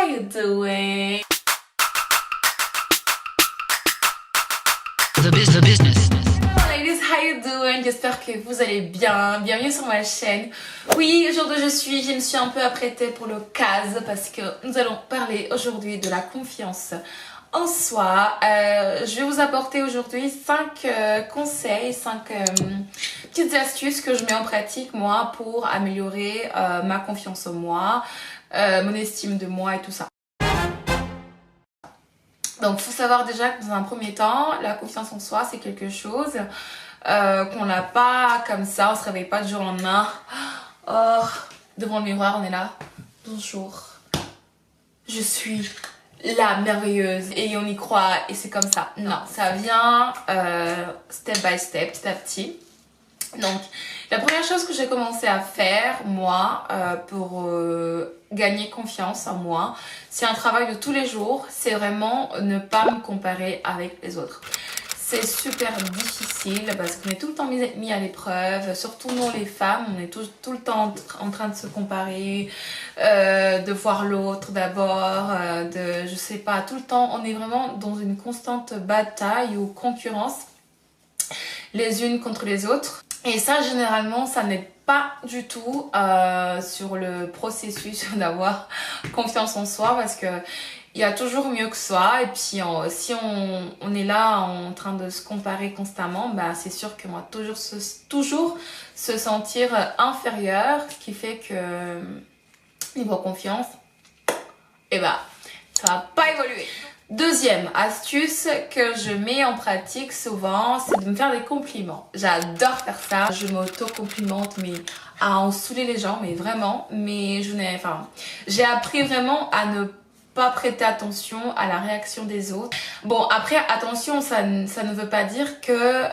how you doing? The business. Hello ladies, how you doing? J'espère que vous allez bien. Bienvenue sur ma chaîne. Oui, aujourd'hui je me suis un peu apprêtée pour le CAS parce que nous allons parler aujourd'hui de la confiance en soi. Je vais vous apporter aujourd'hui 5 conseils, 5 petites astuces que je mets en pratique moi pour améliorer ma confiance en moi, mon estime de moi et tout ça. Donc, il faut savoir déjà que dans un premier temps, la confiance en soi, c'est quelque chose qu'on n'a pas comme ça, on se réveille pas du jour au lendemain. Oh, devant le miroir, on est là. Bonjour, je suis la merveilleuse et on y croit et c'est comme ça. Non, ça vient step by step, petit à petit. Donc, la première chose que j'ai commencé à faire, moi, pour gagner confiance en moi, c'est un travail de tous les jours, c'est vraiment ne pas me comparer avec les autres. C'est super difficile parce qu'on est tout le temps mis à l'épreuve, surtout nous les femmes, on est tout le temps en train de se comparer, de voir l'autre d'abord, je sais pas, tout le temps, on est vraiment dans une constante bataille ou concurrence, les unes contre les autres. Et ça, généralement, ça n'aide pas du tout sur le processus d'avoir confiance en soi parce que il y a toujours mieux que soi. Et puis, si on est là en train de se comparer constamment, bah, c'est sûr que moi, toujours se sentir inférieur, ce qui fait que niveau confiance, et bah, ça va pas évoluer. Deuxième astuce que je mets en pratique souvent, c'est de me faire des compliments. J'adore faire ça. Je m'auto-complimente, mais à en saouler les gens, mais vraiment. Mais j'ai appris vraiment à ne pas prêter attention à la réaction des autres. Bon, après, attention, ça ne veut pas dire que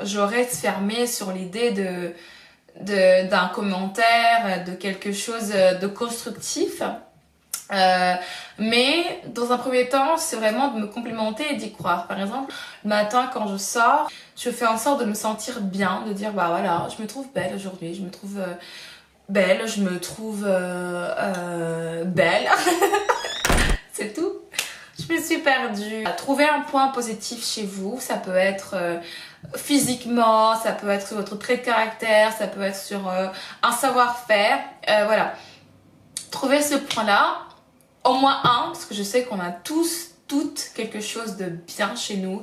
je reste fermée sur l'idée d'un commentaire, de quelque chose de constructif. Mais dans un premier temps, c'est vraiment de me complimenter et d'y croire. Par exemple, le matin quand je sors, je fais en sorte de me sentir bien, de dire bah voilà, je me trouve belle aujourd'hui, je me trouve belle, je me trouve belle. C'est tout. Je me suis perdue. Trouver un point positif chez vous, ça peut être physiquement, ça peut être sur votre trait de caractère, ça peut être sur un savoir-faire. Voilà. Trouver ce point-là. Au moins un, parce que je sais qu'on a toutes quelque chose de bien chez nous.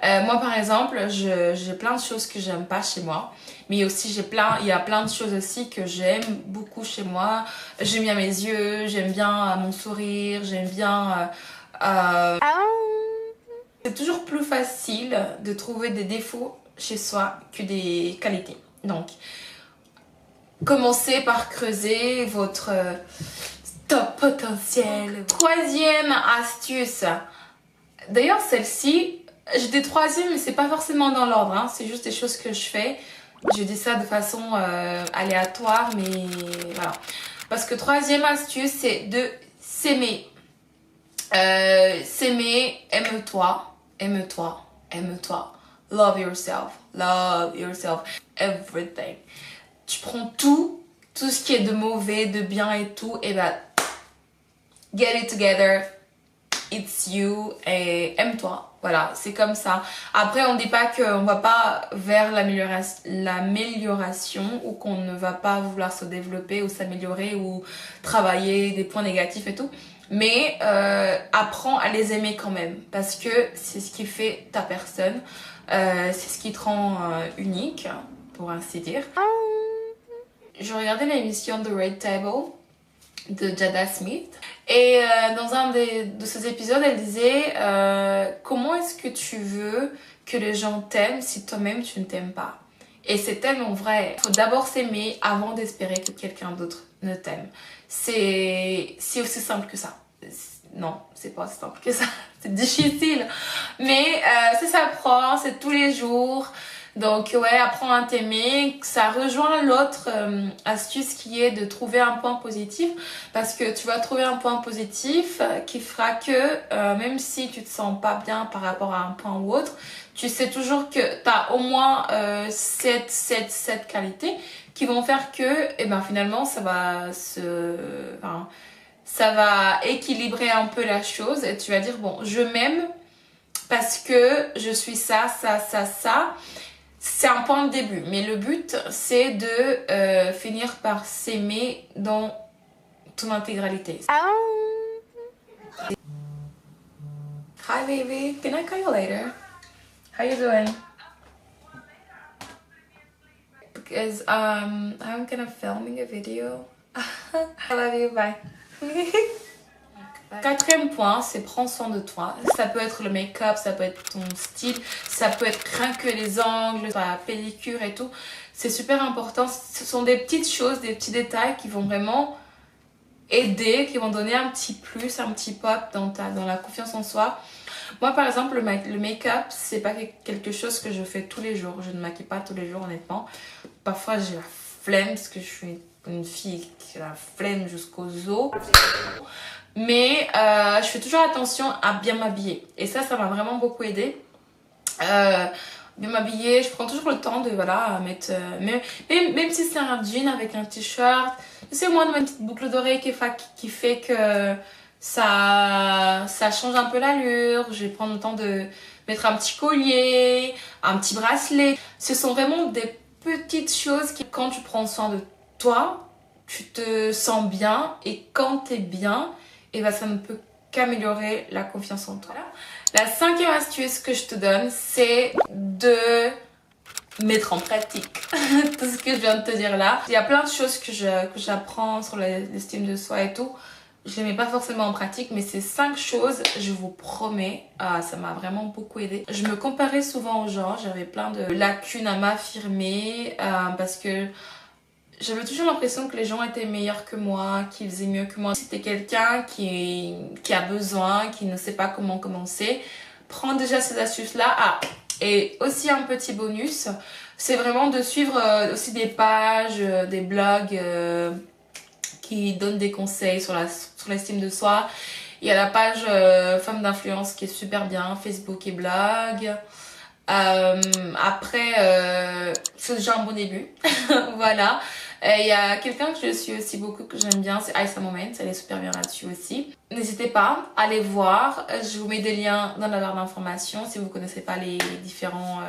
Moi par exemple, j'ai plein de choses que j'aime pas chez moi, mais aussi il y a plein de choses aussi que j'aime beaucoup chez moi. J'aime bien mes yeux, j'aime bien mon sourire, j'aime bien... C'est toujours plus facile de trouver des défauts chez soi que des qualités. Donc, commencez par creuser votre... top potentiel. Troisième astuce. D'ailleurs, celle-ci, j'ai des troisièmes, mais c'est pas forcément dans l'ordre, hein. C'est juste des choses que je fais. Je dis ça de façon aléatoire, mais voilà. Parce que troisième astuce, c'est de s'aimer. S'aimer, aime-toi, aime-toi, aime-toi. Love yourself, everything. Tu prends tout ce qui est de mauvais, de bien et tout, et bah get it together, it's you, et aime-toi. Voilà, c'est comme ça. Après, on dit pas qu'on va pas vers l'amélioration ou qu'on ne va pas vouloir se développer ou s'améliorer ou travailler des points négatifs et tout. Mais apprends à les aimer quand même parce que c'est ce qui fait ta personne. C'est ce qui te rend unique, pour ainsi dire. Je regardais l'émission The Red Table de Jada Smith et dans un de ces épisodes elle disait comment est-ce que tu veux que les gens t'aiment si toi-même tu ne t'aimes pas. Et c'est tellement vrai. Il faut d'abord s'aimer avant d'espérer que quelqu'un d'autre ne t'aime. C'est aussi simple que ça. Non, c'est pas aussi simple que ça. C'est difficile, mais ça s'apprend, c'est tous les jours. Donc ouais, apprends à t'aimer. Ça rejoint l'autre astuce qui est de trouver un point positif, parce que tu vas trouver un point positif qui fera que même si tu te sens pas bien par rapport à un point ou autre, tu sais toujours que tu as au moins cette qualité qui vont faire que finalement ça va ça va équilibrer un peu la chose et tu vas dire bon, je m'aime parce que je suis ça, ça, ça, ça. C'est un point de début, mais le but c'est de finir par s'aimer dans ton intégralité. Hi baby, can I call you later? How you doing? Because I'm gonna filming a video. I love you, bye. Quatrième point, c'est prendre soin de toi. Ça peut être le make-up, ça peut être ton style, ça peut être rien que les angles, la pellicule et tout. C'est super important. Ce sont des petites choses, des petits détails qui vont vraiment aider, qui vont donner un petit plus, un petit pop dans la confiance en soi. Moi par exemple, le make-up, c'est pas quelque chose que je fais tous les jours. Je ne maquille pas tous les jours honnêtement. Parfois j'ai la flemme parce que je suis une fille qui a la flemme jusqu'aux os. Mais je fais toujours attention à bien m'habiller. Et ça m'a vraiment beaucoup aidé. Bien m'habiller, je prends toujours le temps de voilà, mettre... même si c'est un jean avec un t-shirt, c'est moi de mettre une petite boucle d'oreille qui fait que ça change un peu l'allure. Je vais prendre le temps de mettre un petit collier, un petit bracelet. Ce sont vraiment des petites choses qui, quand tu prends soin de toi, tu te sens bien. Et quand tu es bien, et ben ça ne peut qu'améliorer la confiance en toi. La cinquième astuce que je te donne, c'est de mettre en pratique tout ce que je viens de te dire là. Il y a plein de choses que j'apprends sur l'estime de soi et tout. Je ne les mets pas forcément en pratique, mais ces 5 choses, je vous promets, ça m'a vraiment beaucoup aidé. Je me comparais souvent aux gens, j'avais plein de lacunes à m'affirmer parce que j'avais toujours l'impression que les gens étaient meilleurs que moi, qu'ils faisaient mieux que moi. Si t'es quelqu'un qui a besoin, qui ne sait pas comment commencer, prends déjà ces astuces-là. Et aussi un petit bonus, c'est vraiment de suivre aussi des pages, des blogs qui donnent des conseils sur l'estime de soi. Il y a la page Femmes d'influence qui est super bien, Facebook et blog. Après, c'est déjà un bon début. Voilà. Il y a quelqu'un que je suis aussi beaucoup, que j'aime bien, c'est Aïssa Moment, elle est super bien là-dessus aussi. N'hésitez pas à aller voir, je vous mets des liens dans la barre d'informations si vous ne connaissez pas les différents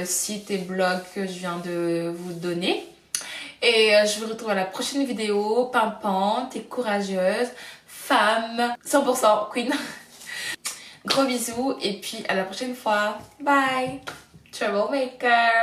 sites et blogs que je viens de vous donner. Et je vous retrouve à la prochaine vidéo, pimpante et courageuse, femme 100% queen. Gros bisous et puis à la prochaine fois. Bye. Troublemaker.